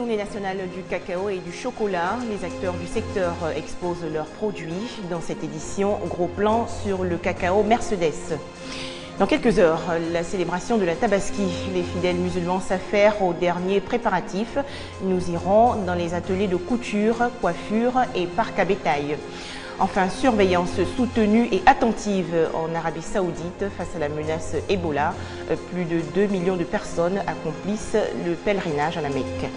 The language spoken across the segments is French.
Journée nationale du cacao et du chocolat. Les acteurs du secteur exposent leurs produits. Dans cette édition, gros plan sur le cacao Mercedes. Dans quelques heures, la célébration de la Tabaski. Les fidèles musulmans s'affairent aux derniers préparatifs. Nous irons dans les ateliers de couture, coiffure et parc à bétail. Enfin, surveillance soutenue et attentive en Arabie Saoudite face à la menace Ebola. Plus de 2 millions de personnes accomplissent le pèlerinage à la Mecque.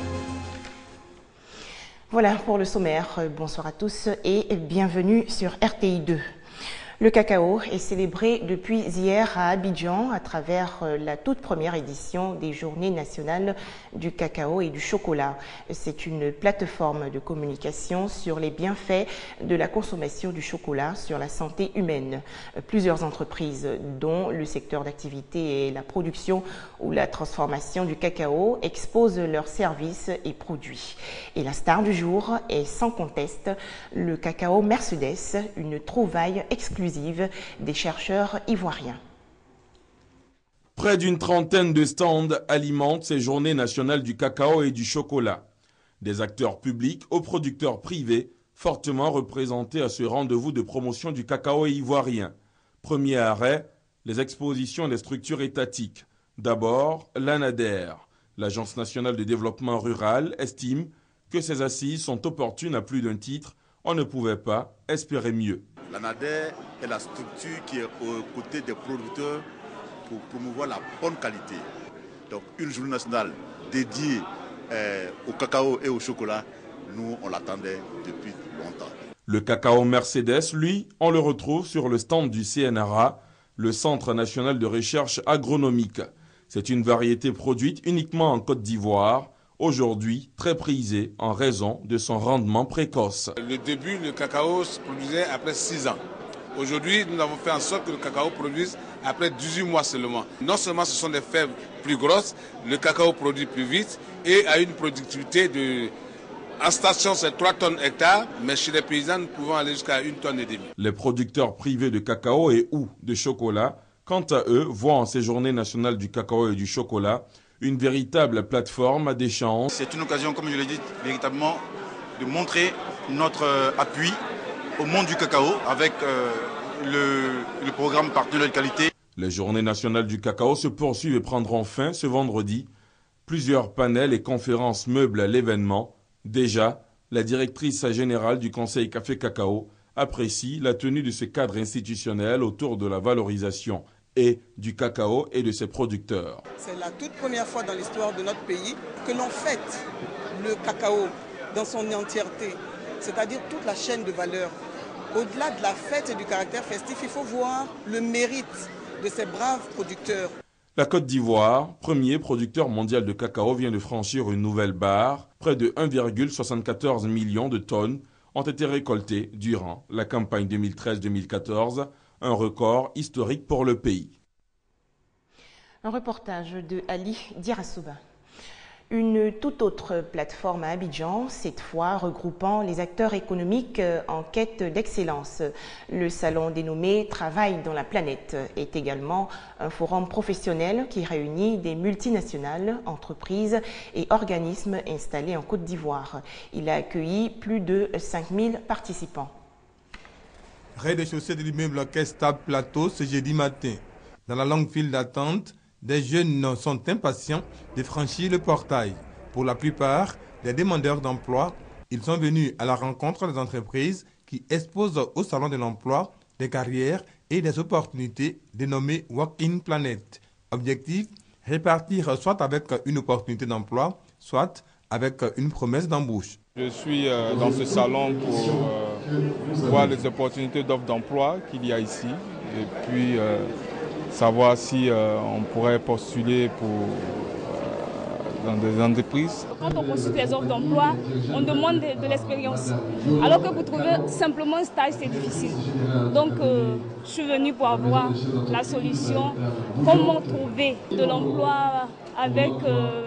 Voilà pour le sommaire. Bonsoir à tous et bienvenue sur RTI 2. Le cacao est célébré depuis hier à Abidjan à travers la toute première édition des Journées nationales du cacao et du chocolat. C'est une plateforme de communication sur les bienfaits de la consommation du chocolat sur la santé humaine. Plusieurs entreprises, dont le secteur d'activité et la production ou la transformation du cacao, exposent leurs services et produits. Et la star du jour est sans conteste le cacao Mercedes, une trouvaille exclusive des chercheurs ivoiriens. Près d'une trentaine de stands alimentent ces journées nationales du cacao et du chocolat. Des acteurs publics aux producteurs privés fortement représentés à ce rendez-vous de promotion du cacao ivoirien. Premier arrêt, les expositions des structures étatiques. D'abord, l'ANADER, l'Agence nationale de développement rural, estime que ces assises sont opportunes à plus d'un titre. On ne pouvait pas espérer mieux. L'ANADER est la structure qui est aux côtés des producteurs pour promouvoir la bonne qualité. Donc une journée nationale dédiée au cacao et au chocolat, nous on l'attendait depuis longtemps. Le cacao Mercedes, lui, on le retrouve sur le stand du CNRA, le Centre national de recherche agronomique. C'est une variété produite uniquement en Côte d'Ivoire, aujourd'hui très prisée en raison de son rendement précoce. Le début, le cacao se produisait après 6 ans. Aujourd'hui, nous avons fait en sorte que le cacao produise après 18 mois seulement. Non seulement ce sont des fèves plus grosses, le cacao produit plus vite et a une productivité de... En station, c'est 3 tonnes hectares, mais chez les paysans, nous pouvons aller jusqu'à 1 tonne et demie. Les producteurs privés de cacao et ou de chocolat, quant à eux, voient en ces journées nationales du cacao et du chocolat une véritable plateforme d'échange. C'est une occasion, comme je l'ai dit, véritablement de montrer notre appui au monde du cacao avec le programme partenaire de qualité. Les journées nationales du cacao se poursuivent et prendront fin ce vendredi. Plusieurs panels et conférences meublent l'événement. Déjà, la directrice générale du Conseil Café Cacao apprécie la tenue de ce cadre institutionnel autour de la valorisation et du cacao et de ses producteurs. C'est la toute première fois dans l'histoire de notre pays que l'on fête le cacao dans son entièreté, c'est-à-dire toute la chaîne de valeur. Au-delà de la fête et du caractère festif, il faut voir le mérite de ces braves producteurs. La Côte d'Ivoire, premier producteur mondial de cacao, vient de franchir une nouvelle barre. Près de 1,74 million de tonnes ont été récoltées durant la campagne 2013-2014. Un record historique pour le pays. Un reportage de Ali Diarasouba. Une toute autre plateforme à Abidjan, cette fois regroupant les acteurs économiques en quête d'excellence. Le salon dénommé Travail dans la planète est également un forum professionnel qui réunit des multinationales, entreprises et organismes installés en Côte d'Ivoire. Il a accueilli plus de 5000 participants. Rez-de-chaussée de l'immeuble Stable Plateau ce jeudi matin. Dans la longue file d'attente, des jeunes sont impatients de franchir le portail. Pour la plupart, des demandeurs d'emploi, ils sont venus à la rencontre des entreprises qui exposent au Salon de l'emploi des carrières et des opportunités dénommées Walk-in Planet. Objectif, répartir soit avec une opportunité d'emploi, soit avec une promesse d'embauche. Je suis dans ce salon pour voir les opportunités d'offres d'emploi qu'il y a ici et puis savoir si on pourrait postuler dans des entreprises. Quand on consulte les offres d'emploi, on demande de l'expérience. Alors que pour trouver simplement un stage, c'est difficile. Donc, je suis venue pour avoir la solution. Comment trouver de l'emploi avec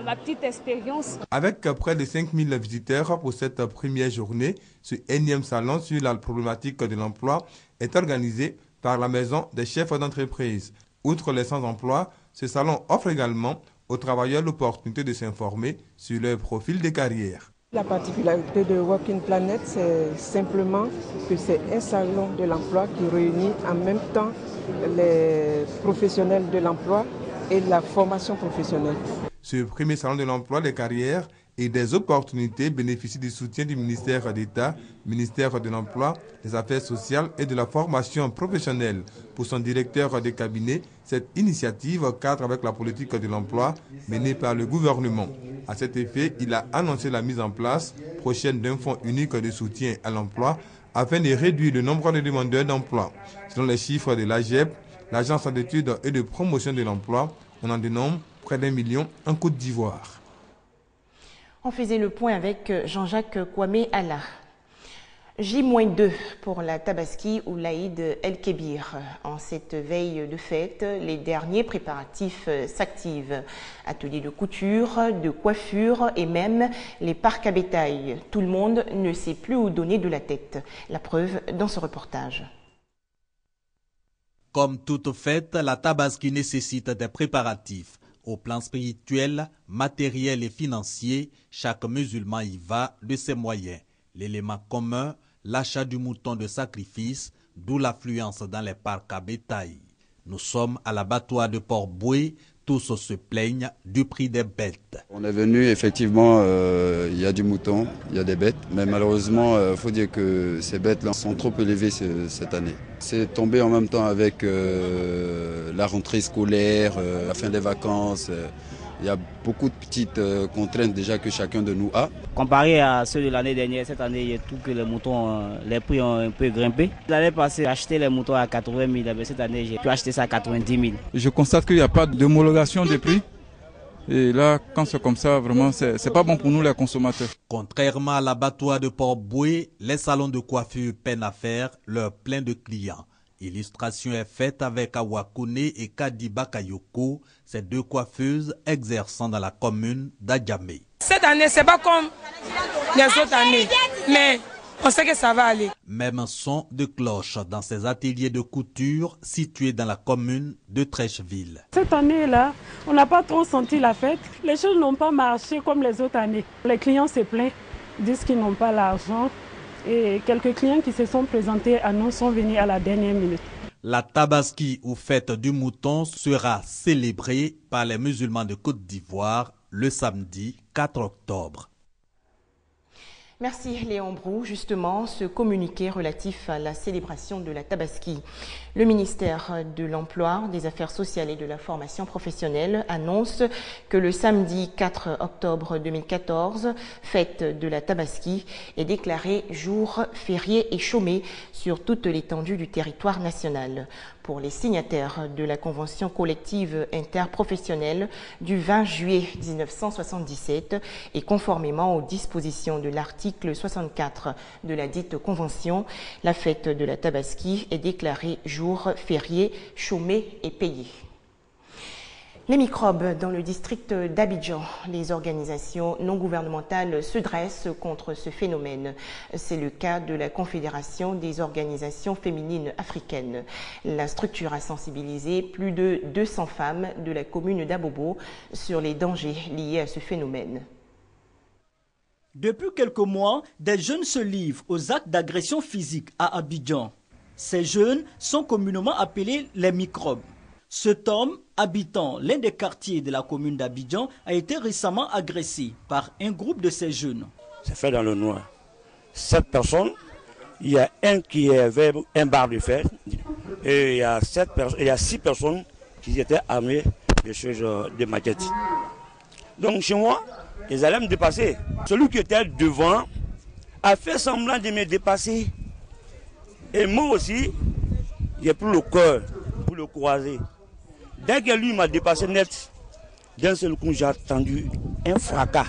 ma petite expérience. Avec près de 5000 visiteurs pour cette première journée, ce énième salon sur la problématique de l'emploi est organisé par la Maison des chefs d'entreprise. Outre les sans-emploi, ce salon offre également aux travailleurs l'opportunité de s'informer sur leur profil de carrière. La particularité de Working Planet, c'est simplement que c'est un salon de l'emploi qui réunit en même temps les professionnels de l'emploi et la formation professionnelle. Ce premier salon de l'emploi, des carrières et des opportunités bénéficie du soutien du ministère d'État, ministère de l'Emploi, des Affaires sociales et de la formation professionnelle. Pour son directeur de cabinet, cette initiative cadre avec la politique de l'emploi menée par le gouvernement. À cet effet, il a annoncé la mise en place prochaine d'un fonds unique de soutien à l'emploi afin de réduire le nombre de demandeurs d'emploi. Selon les chiffres de l'AGEP, l'Agence d'études et de promotion de l'emploi, on en dénombre près d'1 million en Côte d'Ivoire. On faisait le point avec Jean-Jacques Kwame Allah. J-2 pour la Tabaski ou l'Aïd El-Kébir. En cette veille de fête, les derniers préparatifs s'activent. Ateliers de couture, de coiffure et même les parcs à bétail. Tout le monde ne sait plus où donner de la tête. La preuve dans ce reportage. Comme toute fête, la Tabaski nécessite des préparatifs. Au plan spirituel, matériel et financier, chaque musulman y va de ses moyens. L'élément commun, l'achat du mouton de sacrifice, d'où l'affluence dans les parcs à bétail. Nous sommes à l'abattoir de Port-Boué, tous se plaignent du prix des bêtes. On est venu, effectivement, il y a du mouton, il y a des bêtes, mais malheureusement, il faut dire que ces bêtes-là sont trop élevées cette année. C'est tombé en même temps avec la rentrée scolaire, la fin des vacances. Il y a beaucoup de petites contraintes déjà que chacun de nous a. Comparé à ceux de l'année dernière, cette année, il y a tout que les moutons, les prix ont un peu grimpé. L'année passée, j'ai acheté les moutons à 80 000, mais cette année, j'ai pu acheter ça à 90 000. Je constate qu'il n'y a pas d'homologation des prix. Et là, quand c'est comme ça, vraiment, c'est pas bon pour nous les consommateurs. Contrairement à l'abattoir de Port-Boué, les salons de coiffure peinent à faire leur plein de clients. L'illustration est faite avec Awakune et Kadiba Kayoko, ces deux coiffeuses exerçant dans la commune d'Adjamé. Cette année, c'est pas comme les autres années, mais on sait que ça va aller. Même son de cloche dans ces ateliers de couture situés dans la commune de Trècheville. Cette année-là, on n'a pas trop senti la fête. Les choses n'ont pas marché comme les autres années. Les clients se plaignent, disent qu'ils n'ont pas l'argent. Et quelques clients qui se sont présentés à nous sont venus à la dernière minute. La Tabaski ou fête du mouton sera célébrée par les musulmans de Côte d'Ivoire le samedi 4 octobre. Merci Léon Brou. Justement, ce communiqué relatif à la célébration de la Tabaski. Le ministère de l'Emploi, des Affaires sociales et de la formation professionnelle annonce que le samedi 4 octobre 2014, fête de la Tabaski, est déclarée jour férié et chômé sur toute l'étendue du territoire national. Pour les signataires de la convention collective interprofessionnelle du 20 juillet 1977 et conformément aux dispositions de l'article 64 de la dite convention, la fête de la Tabaski est déclarée jour férié, chômé et payé. Les microbes dans le district d'Abidjan. Les organisations non gouvernementales se dressent contre ce phénomène. C'est le cas de la Confédération des organisations féminines africaines. La structure a sensibilisé plus de 200 femmes de la commune d'Abobo sur les dangers liés à ce phénomène. Depuis quelques mois, des jeunes se livrent aux actes d'agression physique à Abidjan. Ces jeunes sont communément appelés les microbes. Cet homme, habitant l'un des quartiers de la commune d'Abidjan, a été récemment agressé par un groupe de ces jeunes. C'est fait dans le noir. 7 personnes, il y a un qui avait un bar de fer et il y a 6 personnes qui étaient armées de choses de maquettes. Donc chez moi, ils allaient me dépasser. Celui qui était devant a fait semblant de me dépasser. Et moi aussi, j'ai pris le cœur pour le croiser. Dès que lui m'a dépassé net, d'un seul coup, j'ai entendu un fracas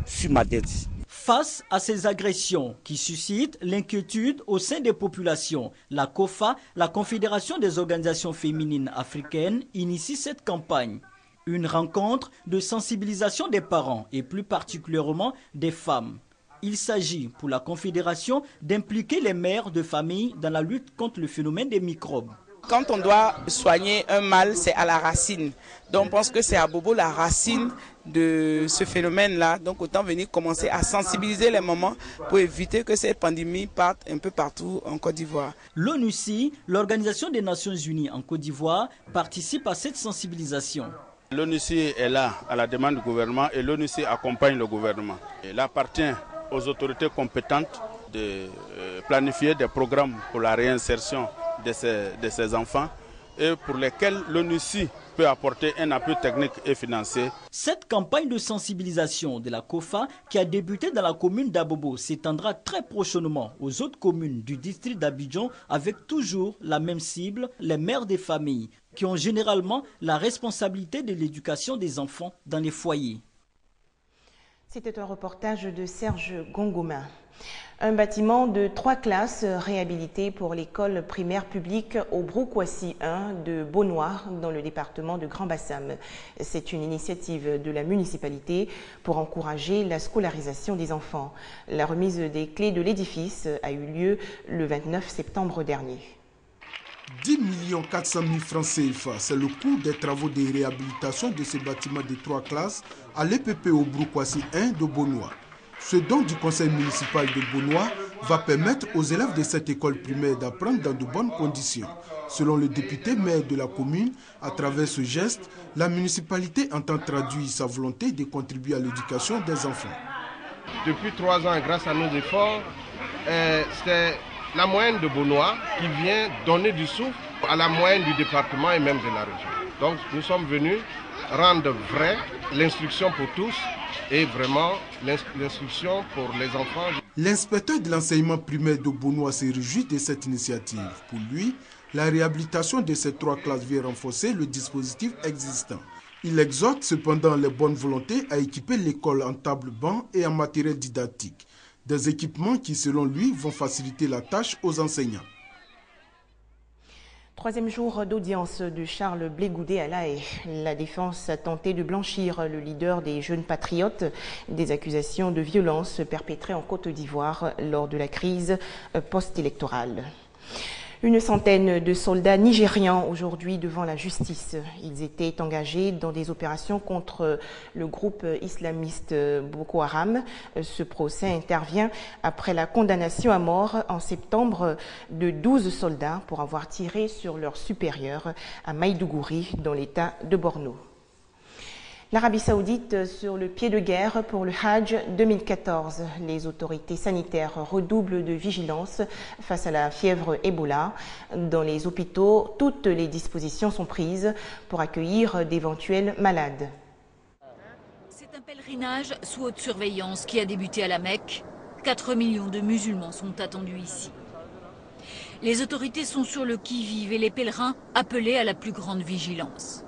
sur ma tête. Face à ces agressions qui suscitent l'inquiétude au sein des populations, la COFA, la Confédération des organisations féminines africaines, initie cette campagne. Une rencontre de sensibilisation des parents et plus particulièrement des femmes. Il s'agit pour la Confédération d'impliquer les mères de famille dans la lutte contre le phénomène des microbes. Quand on doit soigner un mal, c'est à la racine. Donc on pense que c'est à Bobo la racine de ce phénomène-là. Donc autant venir commencer à sensibiliser les mamans pour éviter que cette pandémie parte un peu partout en Côte d'Ivoire. L'ONUCI, l'Organisation des Nations Unies en Côte d'Ivoire, participe à cette sensibilisation. L'ONUCI est là à la demande du gouvernement et l'ONUCI accompagne le gouvernement. Il appartient aux autorités compétentes de planifier des programmes pour la réinsertion de ces enfants et pour lesquels l'ONUCI peut apporter un appui technique et financier. Cette campagne de sensibilisation de la COFA qui a débuté dans la commune d'Abobo s'étendra très prochainement aux autres communes du district d'Abidjan avec toujours la même cible, les mères des familles qui ont généralement la responsabilité de l'éducation des enfants dans les foyers. C'était un reportage de Serge Gongoma. Un bâtiment de 3 classes réhabilité pour l'école primaire publique au Broukwassi 1 de Beaunois dans le département de Grand-Bassam. C'est une initiative de la municipalité pour encourager la scolarisation des enfants. La remise des clés de l'édifice a eu lieu le 29 septembre dernier. 10 400 000 francs CFA, c'est le coût des travaux de réhabilitation de ce bâtiment de 3 classes à l'EPP au Broukwassi 1 de Beaunois. Ce don du conseil municipal de Beaunois va permettre aux élèves de cette école primaire d'apprendre dans de bonnes conditions. Selon le député maire de la commune, à travers ce geste, la municipalité entend traduire sa volonté de contribuer à l'éducation des enfants. Depuis 3 ans, grâce à nos efforts, c'est la moyenne de Beaunois qui vient donner du souffle à la moyenne du département et même de la région. Donc nous sommes venus rendre vrai l'instruction pour tous et vraiment l'instruction pour les enfants. L'inspecteur de l'enseignement primaire de Beaunois se réjouit de cette initiative. Pour lui, la réhabilitation de ces 3 classes vient renforcer le dispositif existant. Il exhorte cependant les bonnes volontés à équiper l'école en table-banc et en matériel didactique. Des équipements qui, selon lui, vont faciliter la tâche aux enseignants. 3e jour d'audience de Charles Blé Goudé à La Haye. La défense a tenté de blanchir le leader des Jeunes Patriotes des accusations de violence perpétrées en Côte d'Ivoire lors de la crise post-électorale. Une centaine de soldats nigérians aujourd'hui devant la justice. Ils étaient engagés dans des opérations contre le groupe islamiste Boko Haram. Ce procès intervient après la condamnation à mort en septembre de 12 soldats pour avoir tiré sur leurs supérieurs à Maïdougouri dans l'état de Borno. L'Arabie Saoudite sur le pied de guerre pour le Hajj 2014. Les autorités sanitaires redoublent de vigilance face à la fièvre Ebola. Dans les hôpitaux, toutes les dispositions sont prises pour accueillir d'éventuels malades. C'est un pèlerinage sous haute surveillance qui a débuté à la Mecque. 4 millions de musulmans sont attendus ici. Les autorités sont sur le qui-vive et les pèlerins appelés à la plus grande vigilance.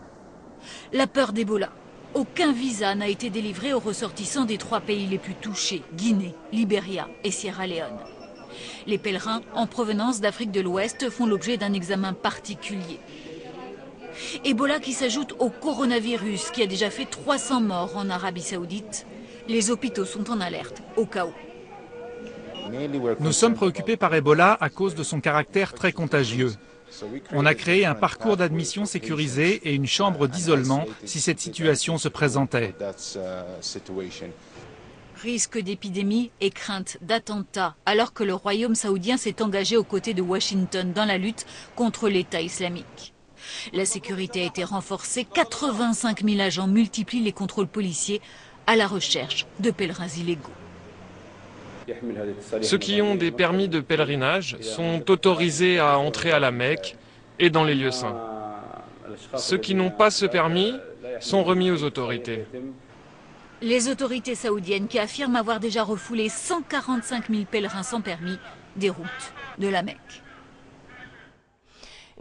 La peur d'Ebola. Aucun visa n'a été délivré aux ressortissants des 3 pays les plus touchés, Guinée, Libéria et Sierra Leone. Les pèlerins en provenance d'Afrique de l'Ouest font l'objet d'un examen particulier. Ebola qui s'ajoute au coronavirus qui a déjà fait 300 morts en Arabie Saoudite. Les hôpitaux sont en alerte au cas où. Nous sommes préoccupés par Ebola à cause de son caractère très contagieux. On a créé un parcours d'admission sécurisé et une chambre d'isolement si cette situation se présentait. Risque d'épidémie et crainte d'attentats, alors que le royaume saoudien s'est engagé aux côtés de Washington dans la lutte contre l'État islamique. La sécurité a été renforcée, 85 000 agents multiplient les contrôles policiers à la recherche de pèlerins illégaux. Ceux qui ont des permis de pèlerinage sont autorisés à entrer à la Mecque et dans les lieux saints. Ceux qui n'ont pas ce permis sont remis aux autorités. Les autorités saoudiennes qui affirment avoir déjà refoulé 145 000 pèlerins sans permis des routes de la Mecque.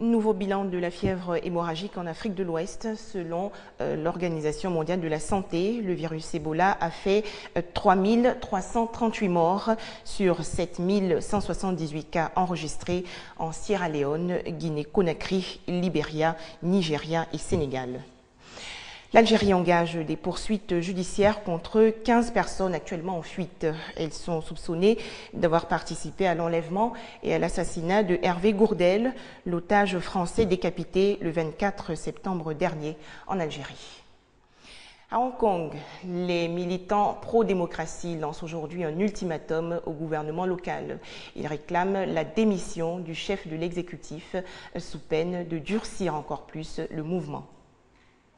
Nouveau bilan de la fièvre hémorragique en Afrique de l'Ouest. Selon l'Organisation mondiale de la santé, le virus Ebola a fait 3 338 morts sur 7 178 cas enregistrés en Sierra Leone, Guinée-Conakry, Libéria, Nigeria et Sénégal. L'Algérie engage des poursuites judiciaires contre 15 personnes actuellement en fuite. Elles sont soupçonnées d'avoir participé à l'enlèvement et à l'assassinat de Hervé Gourdel, l'otage français décapité le 24 septembre dernier en Algérie. À Hong Kong, les militants pro-démocratie lancent aujourd'hui un ultimatum au gouvernement local. Ils réclament la démission du chef de l'exécutif sous peine de durcir encore plus le mouvement.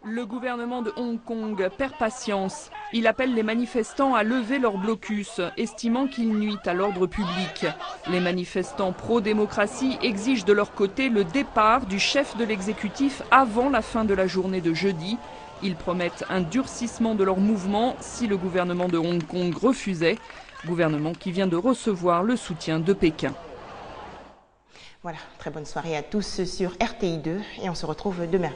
Le gouvernement de Hong Kong perd patience. Il appelle les manifestants à lever leur blocus, estimant qu'il nuit à l'ordre public. Les manifestants pro-démocratie exigent de leur côté le départ du chef de l'exécutif avant la fin de la journée de jeudi. Ils promettent un durcissement de leur mouvement si le gouvernement de Hong Kong refusait. Gouvernement qui vient de recevoir le soutien de Pékin. Voilà, très bonne soirée à tous sur RTI2 et on se retrouve demain.